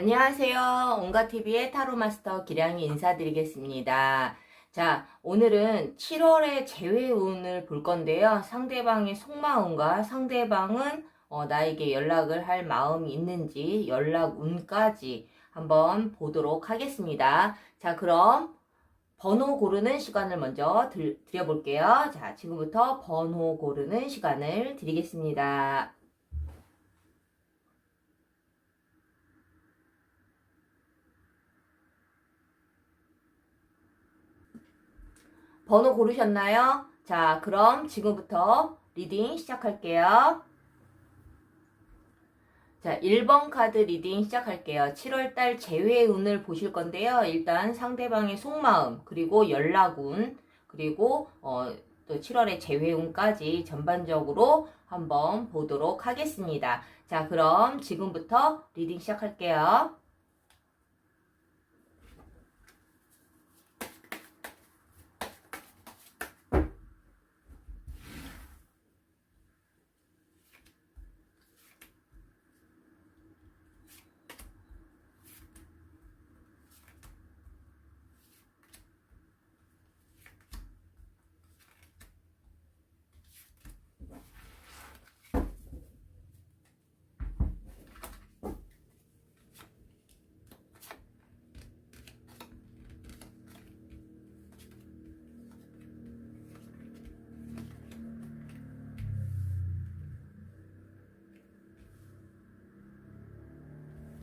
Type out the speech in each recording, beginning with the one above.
안녕하세요. 온가TV의 타로마스터 기량이 인사드리겠습니다. 자, 오늘은 7월의 재회운을 볼 건데요. 상대방의 속마음과 상대방은 나에게 연락을 할 마음이 있는지 연락운까지 한번 보도록 하겠습니다. 자, 그럼 번호 고르는 시간을 먼저 드려볼게요. 자, 지금부터 번호 고르는 시간을 드리겠습니다. 번호 고르셨나요? 자, 그럼 지금부터 리딩 시작할게요. 자, 1번 카드 리딩 시작할게요. 7월달 재회운을 보실 건데요. 일단 상대방의 속마음, 그리고 연락운, 그리고 또 7월의 재회운까지 전반적으로 한번 보도록 하겠습니다. 자, 그럼 지금부터 리딩 시작할게요.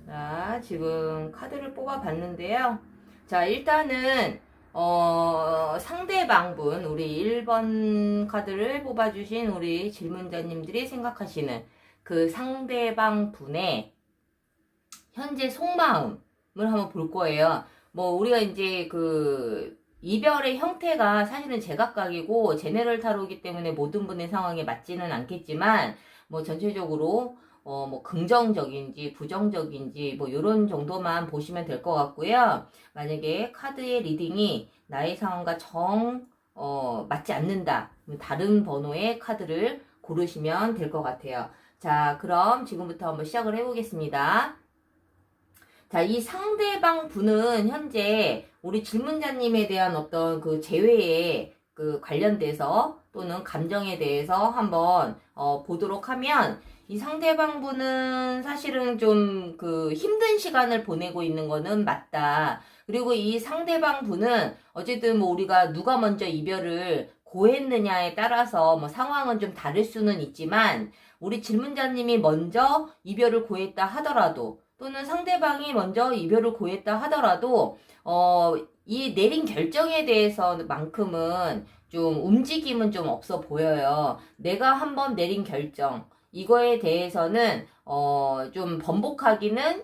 자, 지금 카드를 뽑아봤는데요. 자, 일단은 상대방분, 우리 1번 카드를 뽑아주신 우리 질문자님들이 생각하시는 그 상대방 분의 현재 속마음을 한번 볼 거예요. 뭐, 우리가 이제 그 이별의 형태가 사실은 제각각이고, 제네럴 타로이기 때문에 모든 분의 상황에 맞지는 않겠지만, 뭐, 전체적으로 뭐 긍정적인지 부정적인지 뭐 요런 정도만 보시면 될 것 같고요. 만약에 카드의 리딩이 나의 상황과 맞지 않는다. 다른 번호의 카드를 고르시면 될 것 같아요. 자, 그럼 지금부터 한번 시작을 해보겠습니다. 자, 이 상대방 분은 현재 우리 질문자님에 대한 어떤 그 재회에 그 관련돼서 또는 감정에 대해서 한번 보도록 하면 이 상대방 분은 사실은 좀 그 힘든 시간을 보내고 있는 거는 맞다. 그리고 이 상대방 분은 어쨌든 뭐 우리가 누가 먼저 이별을 고했느냐에 따라서 뭐 상황은 좀 다를 수는 있지만 우리 질문자님이 먼저 이별을 고했다 하더라도 또는 상대방이 먼저 이별을 고했다 하더라도 이 내린 결정에 대해서만큼은 좀 움직임은 좀 없어 보여요. 내가 한번 내린 결정 이거에 대해서는 좀 번복하기는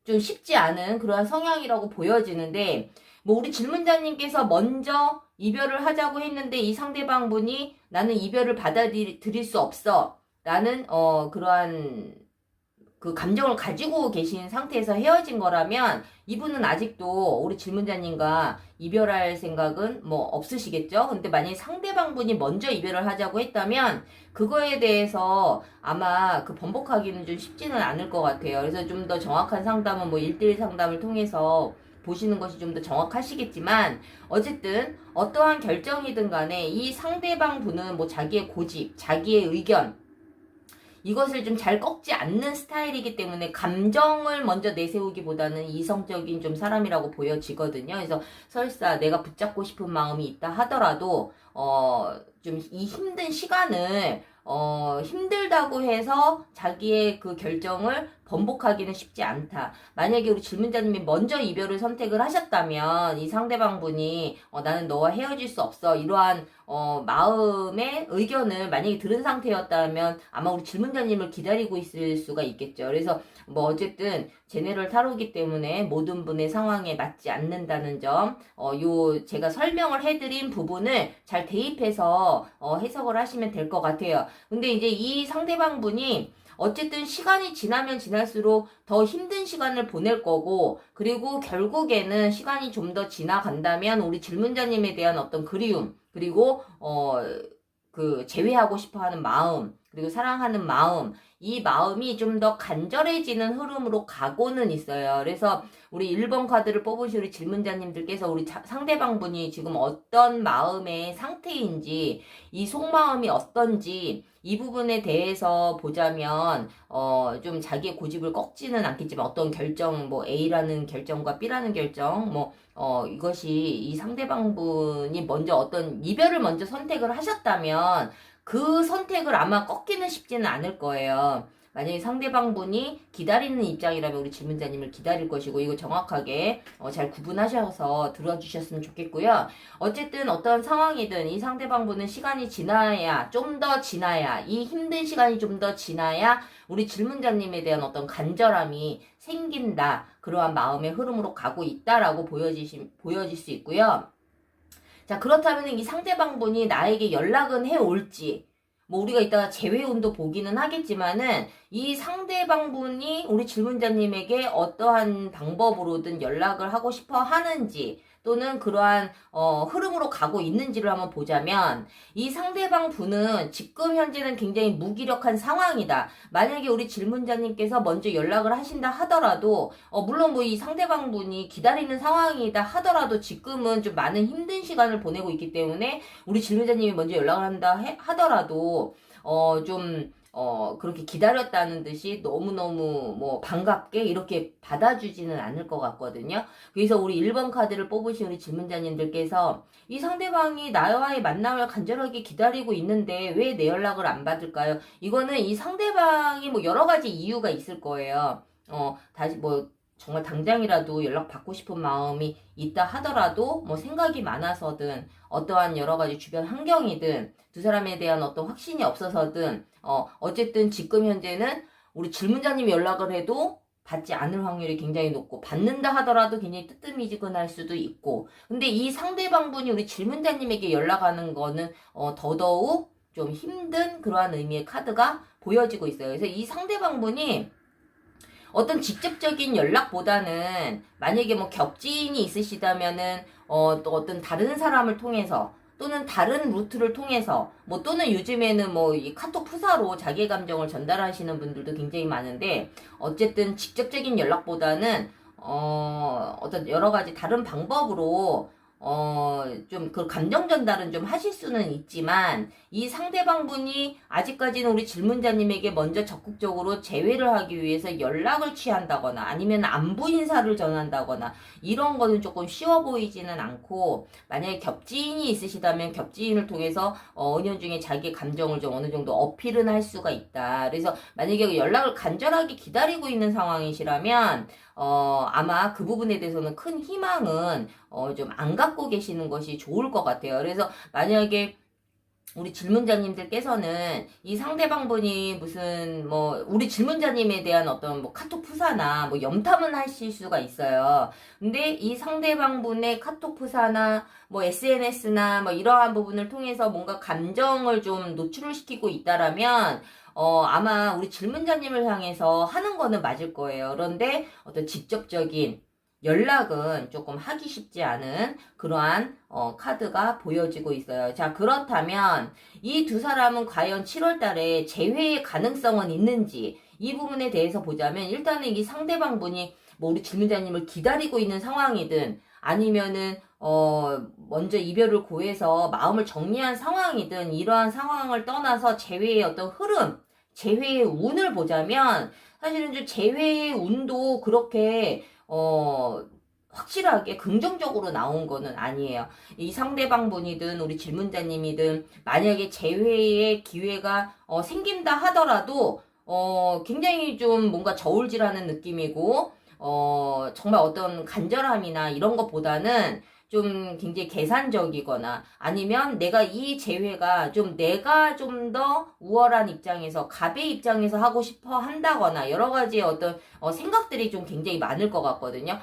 좀 쉽지 않은 그러한 성향이라고 보여지는데 뭐 우리 질문자님께서 먼저 이별을 하자고 했는데 이 상대방 분이 나는 이별을 받아들일 수 없어. 라는 그러한 그 감정을 가지고 계신 상태에서 헤어진 거라면 이분은 아직도 우리 질문자님과 이별할 생각은 뭐 없으시겠죠? 근데 만약에 상대방 분이 먼저 이별을 하자고 했다면 그거에 대해서 아마 그 번복하기는 좀 쉽지는 않을 것 같아요. 그래서 좀 더 정확한 상담은 뭐 1대1 상담을 통해서 보시는 것이 좀 더 정확하시겠지만 어쨌든 어떠한 결정이든 간에 이 상대방 분은 뭐 자기의 고집, 자기의 의견 이것을 좀 잘 꺾지 않는 스타일이기 때문에 감정을 먼저 내세우기보다는 이성적인 좀 사람이라고 보여지거든요. 그래서 설사 내가 붙잡고 싶은 마음이 있다 하더라도 좀 이 힘든 시간을 힘들다고 해서 자기의 그 결정을 번복하기는 쉽지 않다. 만약에 우리 질문자님이 먼저 이별을 선택을 하셨다면 이 상대방 분이 나는 너와 헤어질 수 없어 이러한 마음의 의견을 만약에 들은 상태였다면 아마 우리 질문자님을 기다리고 있을 수가 있겠죠. 그래서 뭐 어쨌든 제네럴 타로이기 때문에 모든 분의 상황에 맞지 않는다는 점, 요 제가 설명을 해드린 부분을 잘 대입해서 해석을 하시면 될 것 같아요. 근데 이제 이 상대방 분이 어쨌든 시간이 지나면 지날수록 더 힘든 시간을 보낼 거고, 그리고 결국에는 시간이 좀 더 지나간다면 우리 질문자님에 대한 어떤 그리움, 그리고, 그, 제외하고 싶어 하는 마음, 그리고 사랑하는 마음, 이 마음이 좀 더 간절해지는 흐름으로 가고는 있어요. 그래서 우리 1번 카드를 뽑으신 우리 질문자님들께서 우리 상대방분이 지금 어떤 마음의 상태인지, 이 속마음이 어떤지, 이 부분에 대해서 보자면 좀 자기의 고집을 꺾지는 않겠지만 어떤 결정, 뭐 A라는 결정과 B라는 결정, 뭐 이것이 이 상대방분이 먼저 어떤 이별을 먼저 선택을 하셨다면 그 선택을 아마 꺾기는 쉽지는 않을 거예요. 만약에 상대방분이 기다리는 입장이라면 우리 질문자님을 기다릴 것이고, 이거 정확하게 잘 구분하셔서 들어주셨으면 좋겠고요. 어쨌든 어떤 상황이든 이 상대방분은 시간이 지나야, 좀 더 지나야, 이 힘든 시간이 좀 더 지나야 우리 질문자님에 대한 어떤 간절함이 생긴다. 그러한 마음의 흐름으로 가고 있다라고 보여질 수 있고요. 자, 그렇다면 이 상대방분이 나에게 연락은 해올지, 뭐 우리가 이따가 재회운도 보기는 하겠지만은 이 상대방분이 우리 질문자님에게 어떠한 방법으로든 연락을 하고 싶어 하는지, 또는 그러한 흐름으로 가고 있는지를 한번 보자면, 이 상대방 분은 지금 현재는 굉장히 무기력한 상황이다. 만약에 우리 질문자님께서 먼저 연락을 하신다 하더라도 물론 뭐 이 상대방 분이 기다리는 상황이다 하더라도 지금은 좀 많은 힘든 시간을 보내고 있기 때문에 우리 질문자님이 먼저 연락을 한다 하더라도 좀 그렇게 기다렸다는 듯이 너무너무 뭐 반갑게 이렇게 받아주지는 않을 것 같거든요. 그래서 우리 1번 카드를 뽑으신 우리 질문자님들께서 이 상대방이 나와의 만남을 간절하게 기다리고 있는데 왜 내 연락을 안 받을까요? 이거는 이 상대방이 뭐 여러 가지 이유가 있을 거예요. 다시 뭐 정말 당장이라도 연락 받고 싶은 마음이 있다 하더라도 뭐 생각이 많아서든 어떠한 여러 가지 주변 환경이든 두 사람에 대한 어떤 확신이 없어서든 어쨌든 지금 현재는 우리 질문자님이 연락을 해도 받지 않을 확률이 굉장히 높고, 받는다 하더라도 굉장히 뜨뜻미지근할 수도 있고, 근데 이 상대방분이 우리 질문자님에게 연락하는 거는 더더욱 좀 힘든 그러한 의미의 카드가 보여지고 있어요. 그래서 이 상대방분이 어떤 직접적인 연락보다는 만약에 뭐 겹지인이 있으시다면은 또 어떤 다른 사람을 통해서 또는 다른 루트를 통해서 뭐 또는 요즘에는 뭐 이 카톡 푸사로 자기의 감정을 전달하시는 분들도 굉장히 많은데, 어쨌든 직접적인 연락보다는 어떤 여러 가지 다른 방법으로 좀 그 감정 전달은 좀 하실 수는 있지만, 이 상대방분이 아직까지는 우리 질문자님에게 먼저 적극적으로 재회를 하기 위해서 연락을 취한다거나 아니면 안부 인사를 전한다거나 이런 거는 조금 쉬워 보이지는 않고, 만약에 겹지인이 있으시다면 겹지인을 통해서 은연중에 자기의 감정을 좀 어느 정도 어필은 할 수가 있다. 그래서 만약에 연락을 간절하게 기다리고 있는 상황이시라면 아마 그 부분에 대해서는 큰 희망은 좀 안 갖고 계시는 것이 좋을 것 같아요. 그래서 만약에 우리 질문자님들께서는 이 상대방분이 무슨 뭐 우리 질문자님에 대한 어떤 뭐 카톡 푸사나 뭐 염탐은 하실 수가 있어요. 근데 이 상대방분의 카톡 푸사나 뭐 SNS나 뭐 이러한 부분을 통해서 뭔가 감정을 좀 노출을 시키고 있다라면 아마 우리 질문자님을 향해서 하는 거는 맞을 거예요. 그런데 어떤 직접적인 연락은 조금 하기 쉽지 않은 그러한 카드가 보여지고 있어요. 자, 그렇다면 이 두 사람은 과연 7월 달에 재회의 가능성은 있는지, 이 부분에 대해서 보자면, 일단은 이 상대방 분이 뭐 우리 질문자님을 기다리고 있는 상황이든 아니면은 먼저 이별을 고해서 마음을 정리한 상황이든, 이러한 상황을 떠나서 재회의 어떤 흐름, 재회의 운을 보자면 사실은 좀 재회의 운도 그렇게 확실하게 긍정적으로 나온 거는 아니에요. 이 상대방 분이든 우리 질문자님이든 만약에 재회의 기회가 생긴다 하더라도 굉장히 좀 뭔가 저울질하는 느낌이고, 정말 어떤 간절함이나 이런 것보다는 좀 굉장히 계산적이거나, 아니면 내가 이 재회가 좀 내가 좀 더 우월한 입장에서 갑의 입장에서 하고 싶어 한다거나 여러 가지의 어떤 생각들이 좀 굉장히 많을 것 같거든요.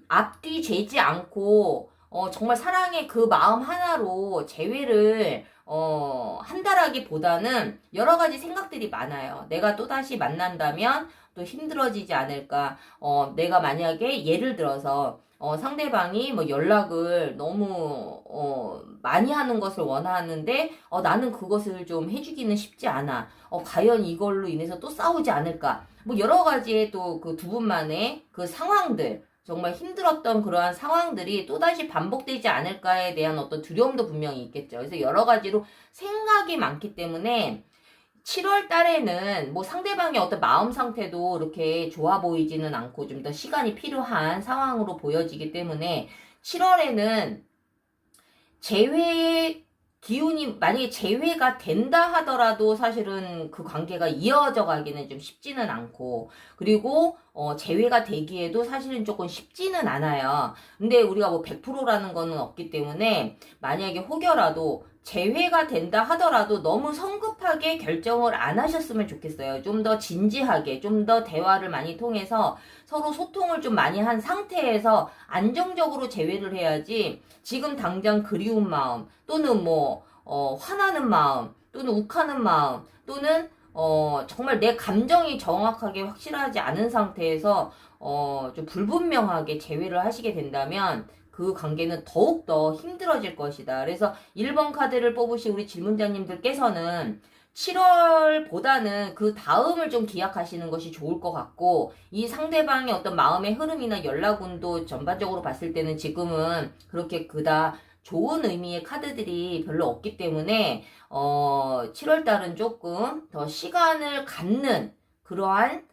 앞뒤 재지 않고 정말 사랑의 그 마음 하나로 재회를 한다라기보다는 여러 가지 생각들이 많아요. 내가 또다시 만난다면 또 힘들어지지 않을까. 내가 만약에 예를 들어서 상대방이 뭐 연락을 너무 많이 하는 것을 원하는데 나는 그것을 좀 해주기는 쉽지 않아. 과연 이걸로 인해서 또 싸우지 않을까. 뭐 여러 가지의 또 그 두 분만의 그 상황들, 정말 힘들었던 그러한 상황들이 또다시 반복되지 않을까에 대한 어떤 두려움도 분명히 있겠죠. 그래서 여러 가지로 생각이 많기 때문에 7월 달에는 뭐 상대방의 어떤 마음 상태도 이렇게 좋아 보이지는 않고 좀 더 시간이 필요한 상황으로 보여지기 때문에 7월에는 재회의 기운이 만약에 재회가 된다 하더라도 사실은 그 관계가 이어져 가기는 좀 쉽지는 않고, 그리고 재회가 되기에도 사실은 조금 쉽지는 않아요. 근데 우리가 뭐 100%라는 거는 없기 때문에 만약에 혹여라도 재회가 된다 하더라도 너무 성급하게 결정을 안 하셨으면 좋겠어요. 좀 더 진지하게, 좀 더 대화를 많이 통해서 서로 소통을 좀 많이 한 상태에서 안정적으로 재회를 해야지, 지금 당장 그리운 마음, 또는 뭐, 화나는 마음, 또는 욱하는 마음, 또는, 정말 내 감정이 정확하게 확실하지 않은 상태에서, 좀 불분명하게 재회를 하시게 된다면, 그 관계는 더욱더 힘들어질 것이다. 그래서 1번 카드를 뽑으신 우리 질문자님들께서는 7월보다는 그 다음을 좀 기약하시는 것이 좋을 것 같고, 이 상대방의 어떤 마음의 흐름이나 연락운도 전반적으로 봤을 때는 지금은 그렇게 그다 좋은 의미의 카드들이 별로 없기 때문에 7월달은 조금 더 시간을 갖는 그러한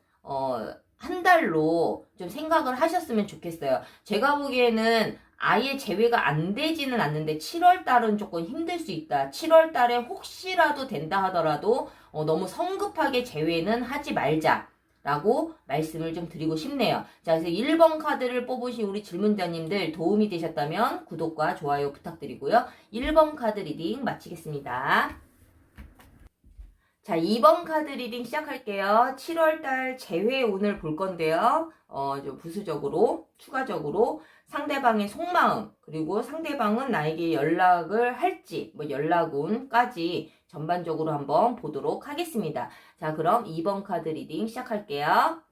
한 달로 좀 생각을 하셨으면 좋겠어요. 제가 보기에는 아예 제외가 안 되지는 않는데 7월 달은 조금 힘들 수 있다. 7월 달에 혹시라도 된다 하더라도 너무 성급하게 제외는 하지 말자 라고 말씀을 좀 드리고 싶네요. 자, 그래서 1번 카드를 뽑으신 우리 질문자님들 도움이 되셨다면 구독과 좋아요 부탁드리고요. 1번 카드 리딩 마치겠습니다. 자, 2번 카드 리딩 시작할게요. 7월달 재회운을 볼 건데요. 좀 부수적으로, 추가적으로 상대방의 속마음, 그리고 상대방은 나에게 연락을 할지, 뭐 연락운까지 전반적으로 한번 보도록 하겠습니다. 자, 그럼 2번 카드 리딩 시작할게요.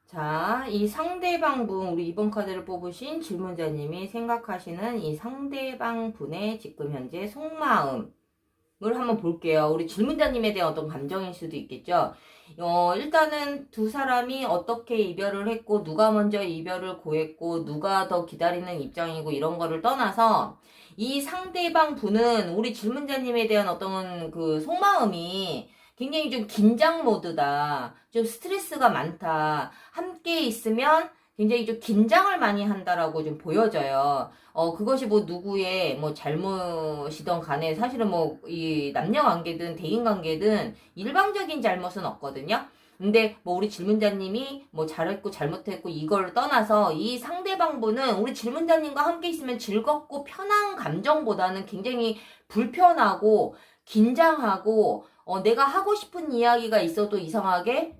자, 이 상대방분, 우리 이번 카드를 뽑으신 질문자님이 생각하시는 이 상대방분의 지금 현재 속마음을 한번 볼게요. 우리 질문자님에 대한 어떤 감정일 수도 있겠죠. 일단은 두 사람이 어떻게 이별을 했고, 누가 먼저 이별을 고했고, 누가 더 기다리는 입장이고, 이런 거를 떠나서, 이 상대방 분은 우리 질문자님에 대한 어떤 그 속마음이 굉장히 좀 긴장 모드다. 좀 스트레스가 많다. 함께 있으면 굉장히 좀 긴장을 많이 한다라고 좀 보여져요. 그것이 뭐 누구의 뭐 잘못이던 간에 사실은 뭐 이 남녀 관계든 대인 관계든 일방적인 잘못은 없거든요. 근데 뭐 우리 질문자님이 뭐 잘했고 잘못했고 이걸 떠나서 이 상대방분은 우리 질문자님과 함께 있으면 즐겁고 편한 감정보다는 굉장히 불편하고 긴장하고 내가 하고 싶은 이야기가 있어도 이상하게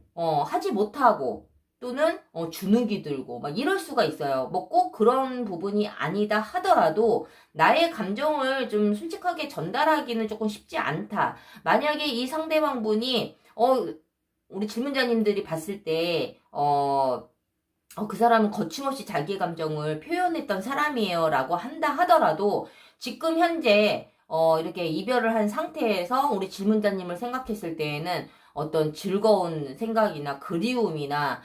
하지 못하고 또는 주눅이 들고 막 이럴 수가 있어요. 뭐 꼭 그런 부분이 아니다 하더라도 나의 감정을 좀 솔직하게 전달하기는 조금 쉽지 않다. 만약에 이 상대방 분이 우리 질문자님들이 봤을 때 그 사람은 거침없이 자기의 감정을 표현했던 사람이에요 라고 한다 하더라도 지금 현재 이렇게 이별을 한 상태에서 우리 질문자님을 생각했을 때에는 어떤 즐거운 생각이나 그리움이나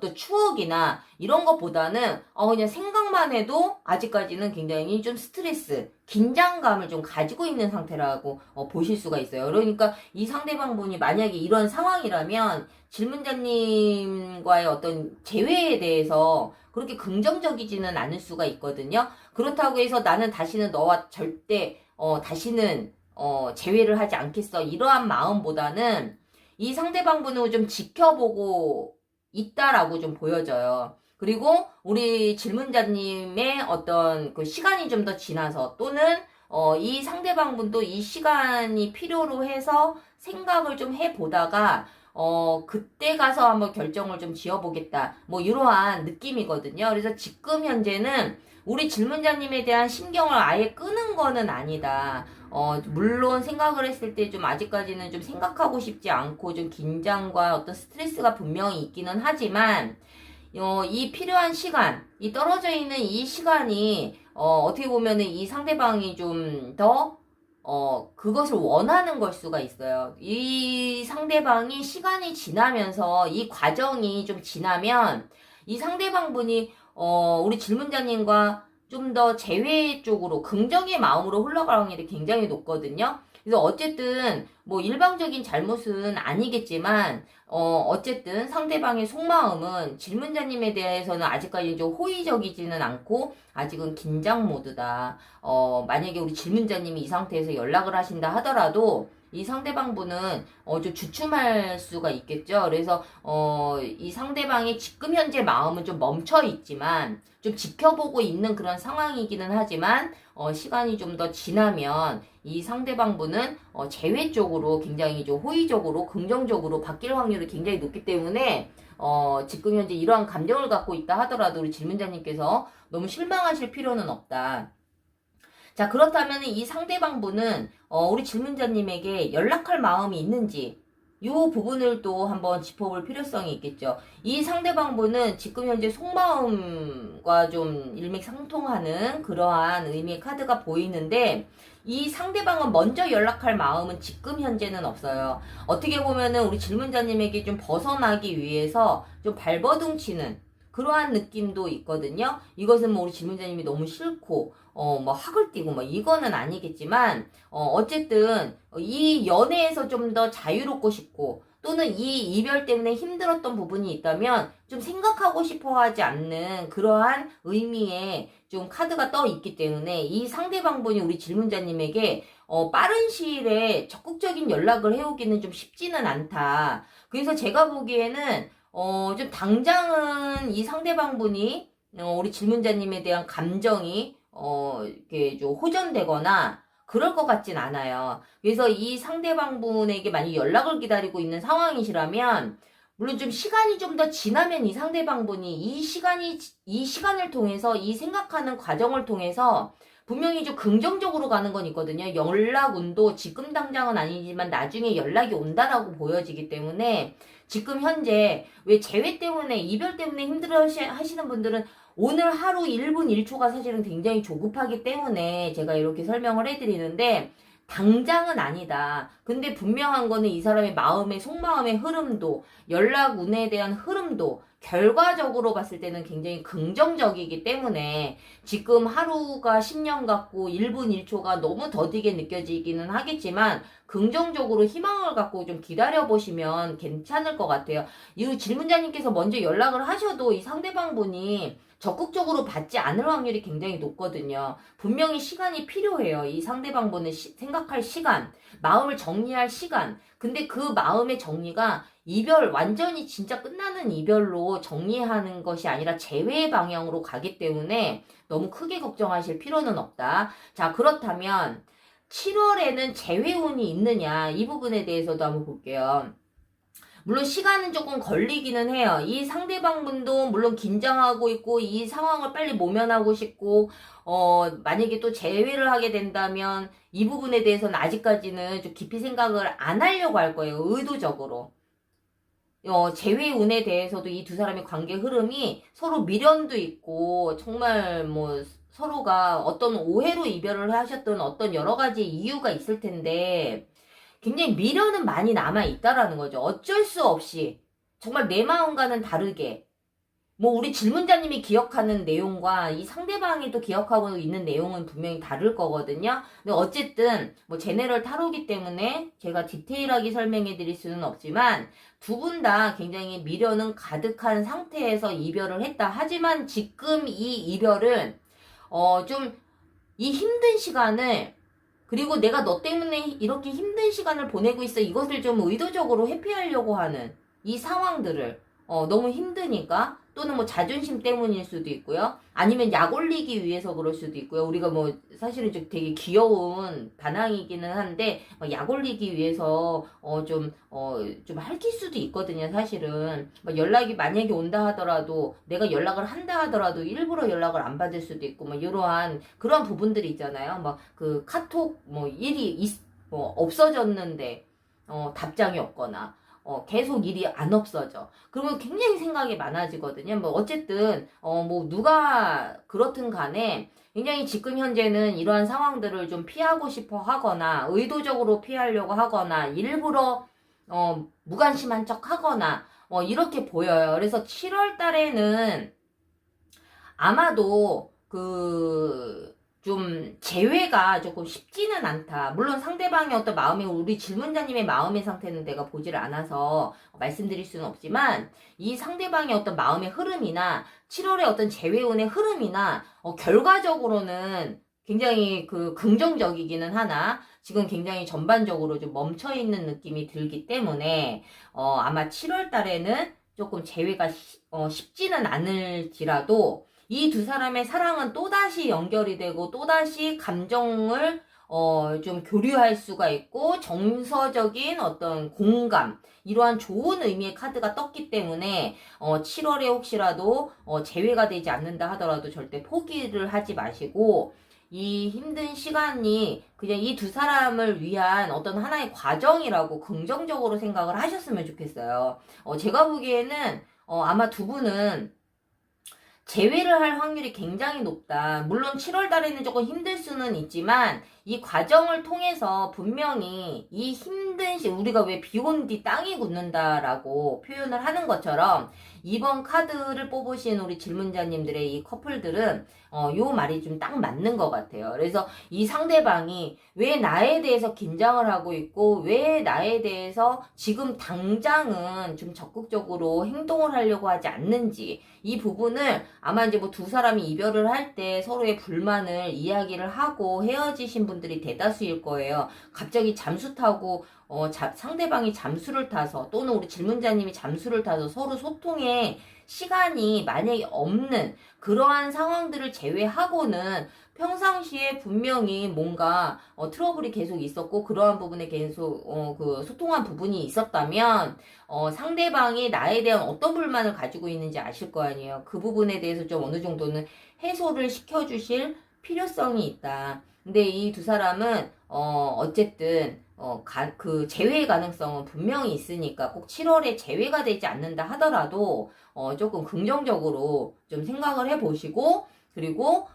또 추억이나 이런 것보다는 그냥 생각만 해도 아직까지는 굉장히 좀 스트레스, 긴장감을 좀 가지고 있는 상태라고 보실 수가 있어요. 그러니까 이 상대방분이 만약에 이런 상황이라면 질문자님과의 어떤 재회에 대해서 그렇게 긍정적이지는 않을 수가 있거든요. 그렇다고 해서 나는 다시는 너와 절대 다시는 재회를 하지 않겠어, 이러한 마음보다는 이 상대방분을 좀 지켜보고 있다라고 좀 보여져요. 그리고 우리 질문자님의 어떤 그 시간이 좀 더 지나서 또는 이 상대방분도 이 시간이 필요로 해서 생각을 좀 해보다가 그때 가서 한번 결정을 좀 지어보겠다, 뭐 이러한 느낌이거든요. 그래서 지금 현재는 우리 질문자님에 대한 신경을 아예 끄는 거는 아니다. 물론 생각을 했을 때 좀 아직까지는 좀 생각하고 싶지 않고 좀 긴장과 어떤 스트레스가 분명히 있기는 하지만, 이 필요한 시간, 이 떨어져 있는 이 시간이, 어떻게 보면은 이 상대방이 좀 더, 그것을 원하는 걸 수가 있어요. 이 상대방이 시간이 지나면서 이 과정이 좀 지나면 이 상대방분이, 우리 질문자님과 좀 더 재회 쪽으로 긍정의 마음으로 흘러갈 확률이 굉장히 높거든요. 그래서 어쨌든 뭐 일방적인 잘못은 아니겠지만 어쨌든 상대방의 속마음은 질문자님에 대해서는 아직까지 좀 호의적이지는 않고 아직은 긴장 모드다. 만약에 우리 질문자님이 이 상태에서 연락을 하신다 하더라도 이 상대방분은 좀 주춤할 수가 있겠죠. 그래서 이 상대방의 지금 현재 마음은 좀 멈춰 있지만 좀 지켜보고 있는 그런 상황이기는 하지만 시간이 좀 더 지나면 이 상대방분은 재회 쪽으로 굉장히 좀 호의적으로 긍정적으로 바뀔 확률이 굉장히 높기 때문에 지금 현재 이러한 감정을 갖고 있다 하더라도 우리 질문자님께서 너무 실망하실 필요는 없다. 자, 그렇다면 이 상대방분은 우리 질문자님에게 연락할 마음이 있는지 이 부분을 또 한번 짚어볼 필요성이 있겠죠. 이 상대방분은 지금 현재 속마음과 좀 일맥상통하는 그러한 의미의 카드가 보이는데 이 상대방은 먼저 연락할 마음은 지금 현재는 없어요. 어떻게 보면은 우리 질문자님에게 좀 벗어나기 위해서 좀 발버둥치는 그러한 느낌도 있거든요. 이것은 뭐 우리 질문자님이 너무 싫고 뭐 학을 띄고 뭐 이거는 아니겠지만 어쨌든 이 연애에서 좀 더 자유롭고 싶고 또는 이 이별 때문에 힘들었던 부분이 있다면 좀 생각하고 싶어 하지 않는 그러한 의미의 좀 카드가 떠 있기 때문에 이 상대방분이 우리 질문자님에게 빠른 시일에 적극적인 연락을 해오기는 좀 쉽지는 않다. 그래서 제가 보기에는 좀 당장은 이 상대방분이 우리 질문자님에 대한 감정이 이렇게 좀 호전되거나 그럴 것 같진 않아요. 그래서 이 상대방분에게 만약 연락을 기다리고 있는 상황이시라면 물론 좀 시간이 좀 더 지나면 이 상대방분이 이 시간을 통해서 이 생각하는 과정을 통해서 분명히 좀 긍정적으로 가는 건 있거든요. 연락 운도 지금 당장은 아니지만 나중에 연락이 온다라고 보여지기 때문에 지금 현재 왜 재회 때문에 이별 때문에 힘들어 하시는 분들은 오늘 하루 1분 1초가 사실은 굉장히 조급하기 때문에 제가 이렇게 설명을 해드리는데 당장은 아니다. 근데 분명한 거는 이 사람의 마음의 속마음의 흐름도 연락 운에 대한 흐름도 결과적으로 봤을 때는 굉장히 긍정적이기 때문에 지금 하루가 10년 같고 1분 1초가 너무 더디게 느껴지기는 하겠지만 긍정적으로 희망을 갖고 좀 기다려보시면 괜찮을 것 같아요. 이 질문자님께서 먼저 연락을 하셔도 이 상대방분이 적극적으로 받지 않을 확률이 굉장히 높거든요. 분명히 시간이 필요해요. 이 상대방분은 생각할 시간, 마음을 정리할 시간. 근데 그 마음의 정리가 이별, 완전히 진짜 끝나는 이별로 정리하는 것이 아니라 재회 방향으로 가기 때문에 너무 크게 걱정하실 필요는 없다. 자, 그렇다면 7월에는 재회운이 있느냐, 이 부분에 대해서도 한번 볼게요. 물론 시간은 조금 걸리기는 해요. 이 상대방분도 물론 긴장하고 있고 이 상황을 빨리 모면하고 싶고 만약에 또 재회를 하게 된다면 이 부분에 대해서는 아직까지는 좀 깊이 생각을 안 하려고 할 거예요. 의도적으로. 재회 운에 대해서도 이 두 사람의 관계 흐름이 서로 미련도 있고 정말 뭐 서로가 어떤 오해로 이별을 하셨던 어떤 여러 가지 이유가 있을 텐데 굉장히 미련은 많이 남아 있다라는 거죠. 어쩔 수 없이 정말 내 마음과는 다르게 뭐 우리 질문자님이 기억하는 내용과 이 상대방이 또 기억하고 있는 내용은 분명히 다를 거거든요. 근데 어쨌든 뭐 제네럴 타로기 때문에 제가 디테일하게 설명해 드릴 수는 없지만 두 분 다 굉장히 미련은 가득한 상태에서 이별을 했다. 하지만 지금 이 이별은 좀 이 힘든 시간을 그리고 내가 너 때문에 이렇게 힘든 시간을 보내고 있어. 이것을 좀 의도적으로 회피하려고 하는 이 상황들을 너무 힘드니까 또는 뭐 자존심 때문일 수도 있고요. 아니면 약 올리기 위해서 그럴 수도 있고요. 우리가 뭐 사실은 좀 되게 귀여운 반항이기는 한데 약 올리기 위해서 좀 핥힐 수도 있거든요. 사실은 뭐 연락이 만약에 온다 하더라도 내가 연락을 한다 하더라도 일부러 연락을 안 받을 수도 있고 뭐 이러한 그런 부분들이 있잖아요. 막 그 카톡 뭐 일이 뭐 없어졌는데 답장이 없거나 계속 일이 안 없어져. 그러면 굉장히 생각이 많아지거든요. 뭐, 어쨌든, 뭐, 누가 그렇든 간에 굉장히 지금 현재는 이러한 상황들을 좀 피하고 싶어 하거나, 의도적으로 피하려고 하거나, 일부러, 무관심한 척 하거나, 이렇게 보여요. 그래서 7월 달에는 아마도 좀 재회가 조금 쉽지는 않다. 물론 상대방의 어떤 마음의 우리 질문자님의 마음의 상태는 내가 보지를 않아서 말씀드릴 수는 없지만 이 상대방의 어떤 마음의 흐름이나 7월의 어떤 재회운의 흐름이나 결과적으로는 굉장히 긍정적이기는 하나 지금 굉장히 전반적으로 좀 멈춰 있는 느낌이 들기 때문에 아마 7월 달에는 조금 재회가 쉽지는 않을지라도 이 두 사람의 사랑은 또다시 연결이 되고 또다시 감정을 좀 교류할 수가 있고 정서적인 어떤 공감 이러한 좋은 의미의 카드가 떴기 때문에 7월에 혹시라도 재회가 되지 않는다 하더라도 절대 포기를 하지 마시고 이 힘든 시간이 그냥 이 두 사람을 위한 어떤 하나의 과정이라고 긍정적으로 생각을 하셨으면 좋겠어요. 제가 보기에는 아마 두 분은 재회를 할 확률이 굉장히 높다. 물론 7월 달에는 조금 힘들 수는 있지만 이 과정을 통해서 분명히 이 힘든 우리가 왜 비 온 뒤 땅이 굳는다라고 표현을 하는 것처럼 이번 카드를 뽑으신 우리 질문자님들의 이 커플들은 요 말이 좀 딱 맞는 것 같아요. 그래서 이 상대방이 왜 나에 대해서 긴장을 하고 있고 왜 나에 대해서 지금 당장은 좀 적극적으로 행동을 하려고 하지 않는지 이 부분을 아마 이제 뭐 두 사람이 이별을 할 때 서로의 불만을 이야기를 하고 헤어지신 분들이 대다수일 거예요. 갑자기 잠수 타고 상대방이 잠수를 타서 또는 우리 질문자님이 잠수를 타서 서로 소통에 시간이 만약에 없는 그러한 상황들을 제외하고는 평상시에 분명히 뭔가 트러블이 계속 있었고 그러한 부분에 계속 소통한 부분이 있었다면 상대방이 나에 대한 어떤 불만을 가지고 있는지 아실 거 아니에요. 그 부분에 대해서 좀 어느 정도는 해소를 시켜주실 필요성이 있다. 근데 이 두 사람은 어쨌든 재회 가능성은 분명히 있으니까 꼭 7월에 재회가 되지 않는다 하더라도 조금 긍정적으로 좀 생각을 해보시고 그리고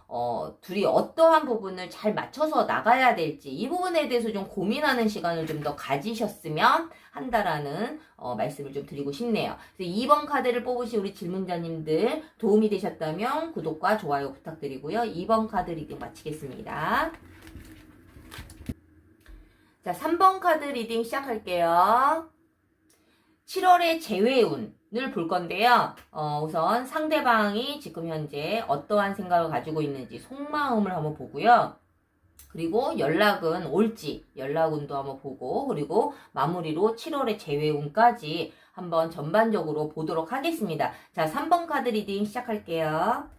둘이 어떠한 부분을 잘 맞춰서 나가야 될지 이 부분에 대해서 좀 고민하는 시간을 좀 더 가지셨으면 한다라는 말씀을 좀 드리고 싶네요. 그래서 2번 카드를 뽑으신 우리 질문자님들 도움이 되셨다면 구독과 좋아요 부탁드리고요. 2번 카드 리딩 마치겠습니다. 자, 3번 카드 리딩 시작할게요. 7월의 재회운을 볼 건데요. 우선 상대방이 지금 현재 어떠한 생각을 가지고 있는지 속마음을 한번 보고요. 그리고 연락은 올지 연락운도 한번 보고 그리고 마무리로 7월의 재회운까지 한번 전반적으로 보도록 하겠습니다. 자, 3번 카드 리딩 시작할게요.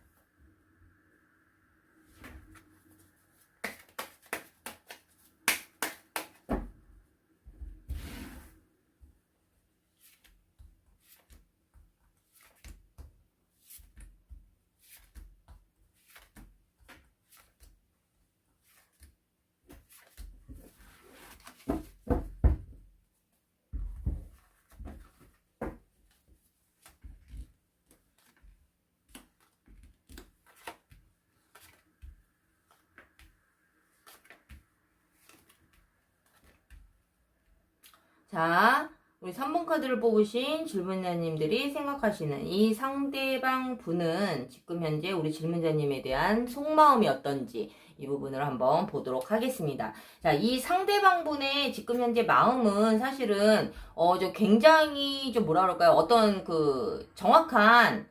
자, 우리 3번 카드를 뽑으신 질문자님들이 생각하시는 이 상대방 분은 지금 현재 우리 질문자님에 대한 속마음이 어떤지 이 부분을 한번 보도록 하겠습니다. 자, 이 상대방 분의 지금 현재 마음은 사실은 저 굉장히 좀 뭐라 그럴까요? 어떤 그 정확한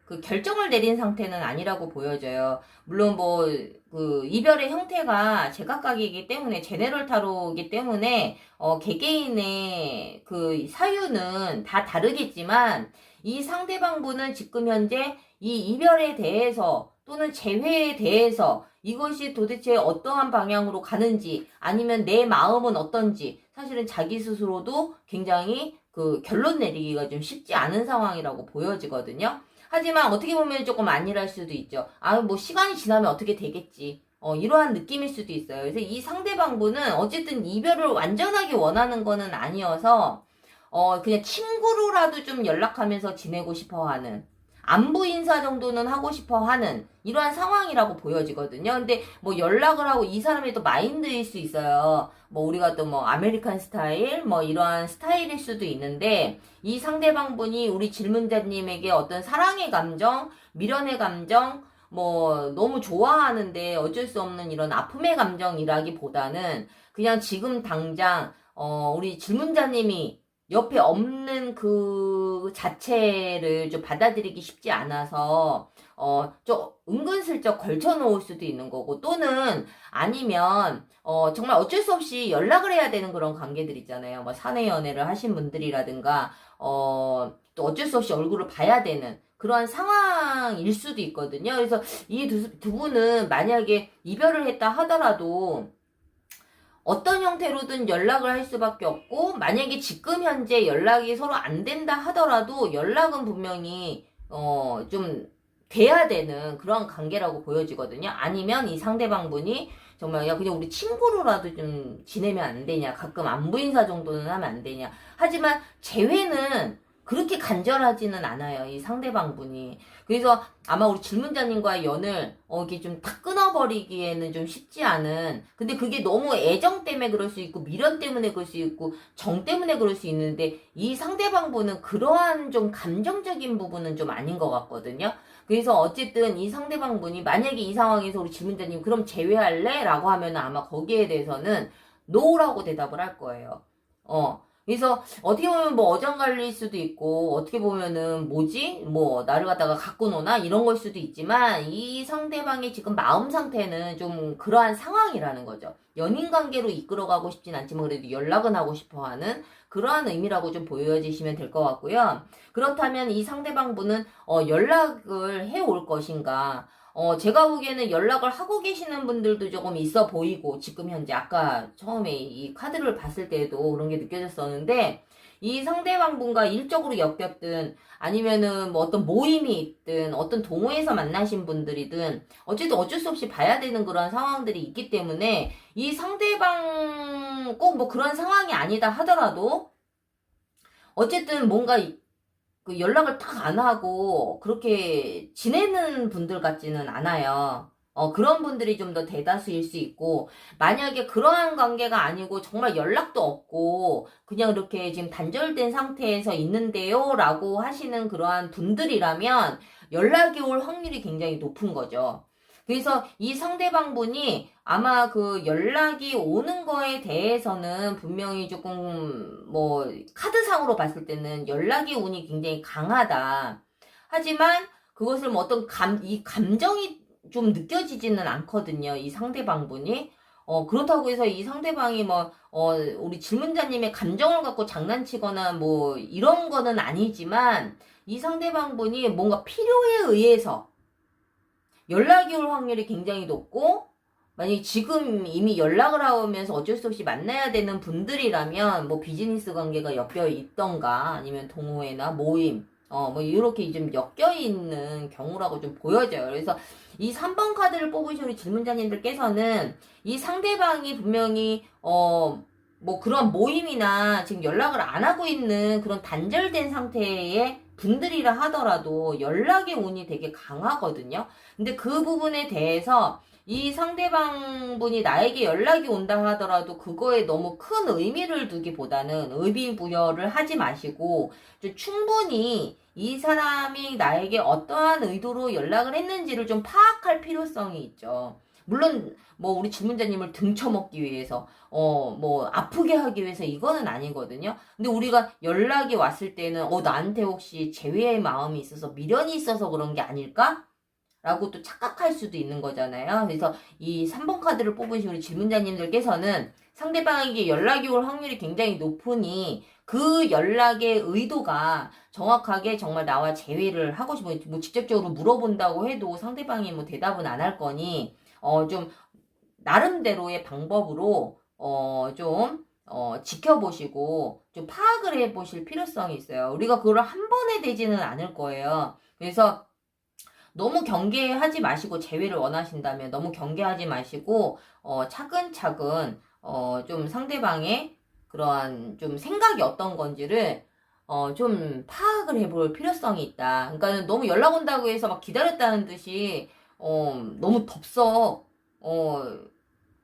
그 결정을 내린 상태는 아니라고 보여져요. 물론 뭐 그 이별의 형태가 제각각이기 때문에 제네럴 타로이기 때문에 개개인의 그 사유는 다 다르겠지만 이 상대방분은 지금 현재 이 이별에 대해서 또는 재회에 대해서 이것이 도대체 어떠한 방향으로 가는지 아니면 내 마음은 어떤지 사실은 자기 스스로도 굉장히 그 결론 내리기가 좀 쉽지 않은 상황이라고 보여지거든요. 하지만 어떻게 보면 조금 안일할 수도 있죠. 뭐 시간이 지나면 어떻게 되겠지. 이러한 느낌일 수도 있어요. 그래서 이 상대방분은 어쨌든 이별을 완전하게 원하는 거는 아니어서 그냥 친구로라도 좀 연락하면서 지내고 싶어 하는 안부 인사 정도는 하고 싶어 하는 이러한 상황이라고 보여지거든요. 근데 뭐 연락을 하고 이 사람의 또 마인드일 수 있어요. 뭐 우리가 또 뭐 아메리칸 스타일 뭐 이러한 스타일일 수도 있는데 이 상대방 분이 우리 질문자님에게 어떤 사랑의 감정, 미련의 감정 뭐 너무 좋아하는데 어쩔 수 없는 이런 아픔의 감정이라기보다는 그냥 지금 당장 우리 질문자님이 옆에 없는 그 자체를 좀 받아들이기 쉽지 않아서 좀 은근슬쩍 걸쳐놓을 수도 있는 거고 또는 아니면 정말 어쩔 수 없이 연락을 해야 되는 그런 관계들 있잖아요. 뭐 사내 연애를 하신 분들이라든가 또 어쩔 수 없이 얼굴을 봐야 되는 그러한 상황일 수도 있거든요. 그래서 이 두 분은 만약에 이별을 했다 하더라도 어떤 형태로든 연락을 할 수밖에 없고 만약에 지금 현재 연락이 서로 안 된다 하더라도 연락은 분명히 좀 돼야 되는 그런 관계라고 보여지거든요. 아니면 이 상대방 분이 정말 야 그냥 우리 친구로라도 좀 지내면 안 되냐 가끔 안부 인사 정도는 하면 안 되냐 하지만 재회는 그렇게 간절하지는 않아요. 이 상대방 분이. 그래서 아마 우리 질문자님과의 연을 이렇게 좀 탁 끊어버리기에는 좀 쉽지 않은 근데 그게 너무 애정 때문에 그럴 수 있고 미련 때문에 그럴 수 있고 정 때문에 그럴 수 있는데 이 상대방 분은 그러한 좀 감정적인 부분은 좀 아닌 것 같거든요. 그래서 어쨌든 이 상대방 분이 만약에 이 상황에서 우리 질문자님 그럼 제외할래? 라고 하면 아마 거기에 대해서는 노라고 대답을 할 거예요. 그래서 어떻게 보면 뭐 어장관리일 수도 있고 어떻게 보면은 뭐지? 뭐 나를 갖다가 갖고 노나? 이런 걸 수도 있지만 이 상대방의 지금 마음 상태는 좀 그러한 상황이라는 거죠. 연인 관계로 이끌어가고 싶진 않지만 그래도 연락은 하고 싶어 하는 그러한 의미라고 좀 보여지시면 될 것 같고요. 그렇다면 이 상대방 분은 연락을 해올 것인가? 제가 보기에는 연락을 하고 계시는 분들도 조금 있어 보이고, 지금 현재 아까 처음에 이 카드를 봤을 때도 그런 게 느껴졌었는데, 이 상대방 분과 일적으로 엮였든, 아니면은 뭐 어떤 모임이 있든, 어떤 동호회에서 만나신 분들이든, 어쨌든 어쩔 수 없이 봐야 되는 그런 상황들이 있기 때문에, 이 상대방 꼭 뭐 그런 상황이 아니다 하더라도, 어쨌든 뭔가 그 연락을 딱 안 하고 그렇게 지내는 분들 같지는 않아요. 그런 분들이 좀 더 대다수일 수 있고, 만약에 그러한 관계가 아니고 정말 연락도 없고 그냥 이렇게 지금 단절된 상태에서 있는데요 라고 하시는 그러한 분들이라면 연락이 올 확률이 굉장히 높은 거죠. 그래서 이 상대방 분이 아마 그 연락이 오는 거에 대해서는 분명히 조금 뭐 카드상으로 봤을 때는 연락이 운이 굉장히 강하다. 하지만 그것을 뭐 어떤 이 감정이 좀 느껴지지는 않거든요. 이 상대방 분이. 그렇다고 해서 이 상대방이 뭐, 우리 질문자님의 감정을 갖고 장난치거나 뭐 이런 거는 아니지만 이 상대방 분이 뭔가 필요에 의해서 연락이 올 확률이 굉장히 높고, 만약에 지금 이미 연락을 하면서 어쩔 수 없이 만나야 되는 분들이라면 뭐 비즈니스 관계가 엮여 있던가 아니면 동호회나 모임 뭐 이렇게 좀 엮여 있는 경우라고 좀 보여져요. 그래서 이 3번 카드를 뽑으신 우리 질문자님들께서는 이 상대방이 분명히 뭐 그런 모임이나 지금 연락을 안 하고 있는 그런 단절된 상태의 분들이라 하더라도 연락의 운이 되게 강하거든요. 근데 그 부분에 대해서 이 상대방분이 나에게 연락이 온다 하더라도 그거에 너무 큰 의미를 두기보다는 의미 부여를 하지 마시고 좀 충분히 이 사람이 나에게 어떠한 의도로 연락을 했는지를 좀 파악할 필요성이 있죠. 물론 뭐 우리 질문자님을 등쳐먹기 위해서 뭐 아프게 하기 위해서 이거는 아니거든요. 근데 우리가 연락이 왔을 때는 나한테 혹시 제외의 마음이 있어서 미련이 있어서 그런 게 아닐까? 라고 또 착각할 수도 있는 거잖아요. 그래서 이 3번 카드를 뽑으신 우리 질문자님들께서는 상대방에게 연락이 올 확률이 굉장히 높으니 그 연락의 의도가 정확하게 정말 나와 재회를 하고 싶어 뭐 직접적으로 물어본다고 해도 상대방이 뭐 대답은 안 할 거니 좀 나름대로의 방법으로 좀 지켜보시고 좀 파악을 해보실 필요성이 있어요. 우리가 그걸 한 번에 되지는 않을 거예요. 그래서 너무 경계하지 마시고 재회를 원하신다면 너무 경계하지 마시고 차근차근 좀 상대방의 그러한 좀 생각이 어떤 건지를 좀 파악을 해볼 필요성이 있다. 그러니까 너무 연락 온다고 해서 막 기다렸다는 듯이 너무 덥석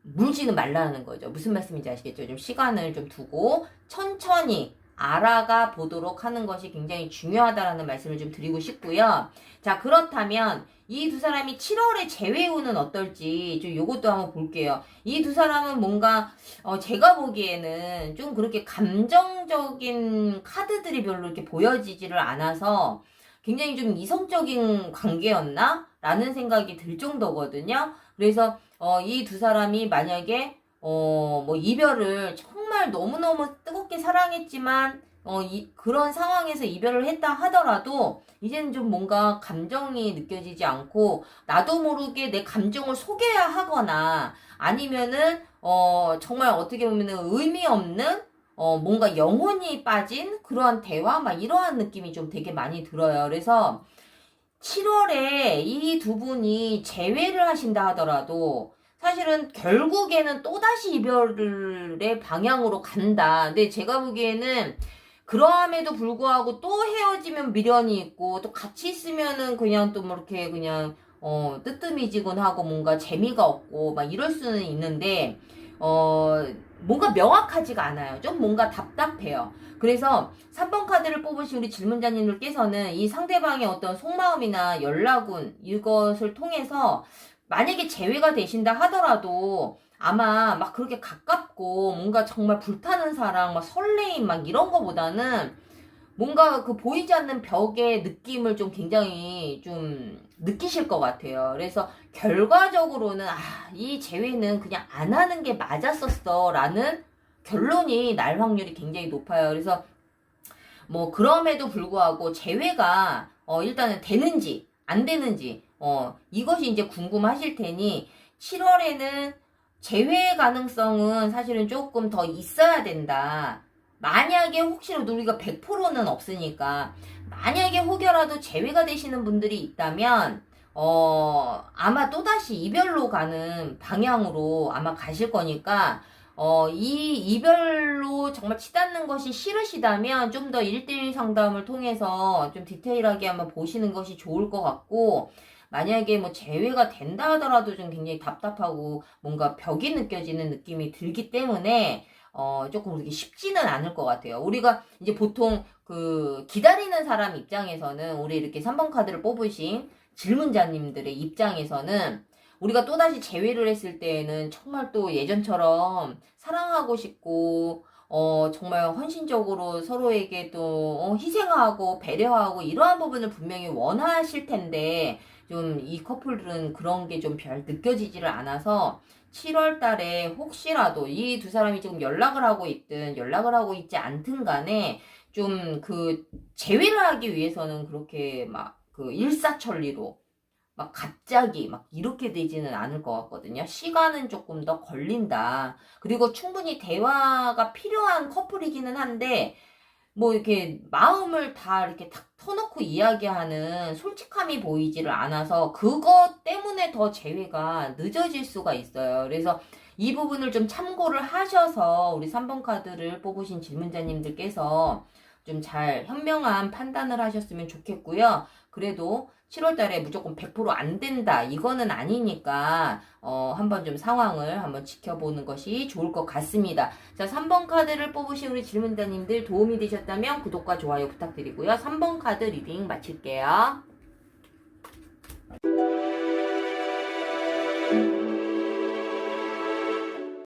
물지는 말라는 거죠. 무슨 말씀인지 아시겠죠? 좀 시간을 좀 두고 천천히 알아가 보도록 하는 것이 굉장히 중요하다라는 말씀을 좀 드리고 싶고요. 자, 그렇다면 이 두 사람이 7월에 재회후는 어떨지 좀 요것도 한번 볼게요. 이 두 사람은 뭔가 제가 보기에는 좀 그렇게 감정적인 카드들이 별로 이렇게 보여지지를 않아서 굉장히 좀 이성적인 관계였나? 라는 생각이 들 정도거든요. 그래서 이 두 사람이 만약에 뭐 이별을 정말 너무너무 뜨겁게 사랑했지만 그런 상황에서 이별을 했다 하더라도 이제는 좀 뭔가 감정이 느껴지지 않고 나도 모르게 내 감정을 속여야 하거나 아니면은 정말 어떻게 보면은 의미 없는 뭔가 영혼이 빠진 그러한 대화 막 이러한 느낌이 좀 되게 많이 들어요. 그래서 7월에 이 두 분이 재회를 하신다 하더라도 사실은 결국에는 또다시 이별의 방향으로 간다. 근데 제가 보기에는 그러함에도 불구하고 또 헤어지면 미련이 있고 또 같이 있으면은 그냥 또 뭐 이렇게 그냥 뜨뜻미지근하고 뭔가 재미가 없고 막 이럴 수는 있는데 뭔가 명확하지가 않아요. 좀 뭔가 답답해요. 그래서 3번 카드를 뽑으신 우리 질문자님들께서는 이 상대방의 어떤 속마음이나 연락운 이것을 통해서 만약에 재회가 되신다 하더라도 아마 막 그렇게 가깝고 뭔가 정말 불타는 사랑, 막 설레임 막 이런 거보다는 뭔가 그 보이지 않는 벽의 느낌을 좀 굉장히 좀 느끼실 것 같아요. 그래서 결과적으로는 이 재회는 그냥 안 하는 게 맞았었어 라는 결론이 날 확률이 굉장히 높아요. 그래서 뭐 그럼에도 불구하고 재회가 일단은 되는지 안 되는지 이것이 이제 궁금하실 테니 7월에는 재회 가능성은 사실은 조금 더 있어야 된다. 만약에 혹시라도 우리가 100%는 없으니까 만약에 혹여라도 재회가 되시는 분들이 있다면 아마 또다시 이별로 가는 방향으로 아마 가실 거니까 이 이별로 정말 치닫는 것이 싫으시다면 좀 더 1대1 상담을 통해서 좀 디테일하게 한번 보시는 것이 좋을 것 같고 만약에 뭐 재회가 된다 하더라도 좀 굉장히 답답하고 뭔가 벽이 느껴지는 느낌이 들기 때문에 조금 그렇게 쉽지는 않을 것 같아요. 우리가 이제 보통 그 기다리는 사람 입장에서는 우리 이렇게 3번 카드를 뽑으신 질문자님들의 입장에서는 우리가 또다시 재회를 했을 때에는 정말 또 예전처럼 사랑하고 싶고 정말 헌신적으로 서로에게 또 희생하고 배려하고 이러한 부분을 분명히 원하실 텐데 좀 이 커플들은 그런 게 좀 별 느껴지지를 않아서 7월 달에 혹시라도 이 두 사람이 지금 연락을 하고 있든 연락을 하고 있지 않든 간에 좀 그 재회를 하기 위해서는 그렇게 막 그 일사천리로 막 갑자기 막 이렇게 되지는 않을 것 같거든요. 시간은 조금 더 걸린다. 그리고 충분히 대화가 필요한 커플이기는 한데 뭐 이렇게 마음을 다 이렇게 탁 터놓고 이야기하는 솔직함이 보이지를 않아서 그것 때문에 더 재회가 늦어질 수가 있어요. 그래서 이 부분을 좀 참고를 하셔서 우리 3번 카드를 뽑으신 질문자님들께서 좀 잘 현명한 판단을 하셨으면 좋겠고요. 그래도 7월 달에 무조건 100%안 된다. 이거는 아니니까, 한번 좀 상황을 한번 지켜보는 것이 좋을 것 같습니다. 자, 3번 카드를 뽑으신 우리 질문자님들 도움이 되셨다면 구독과 좋아요 부탁드리고요. 3번 카드 리딩 마칠게요.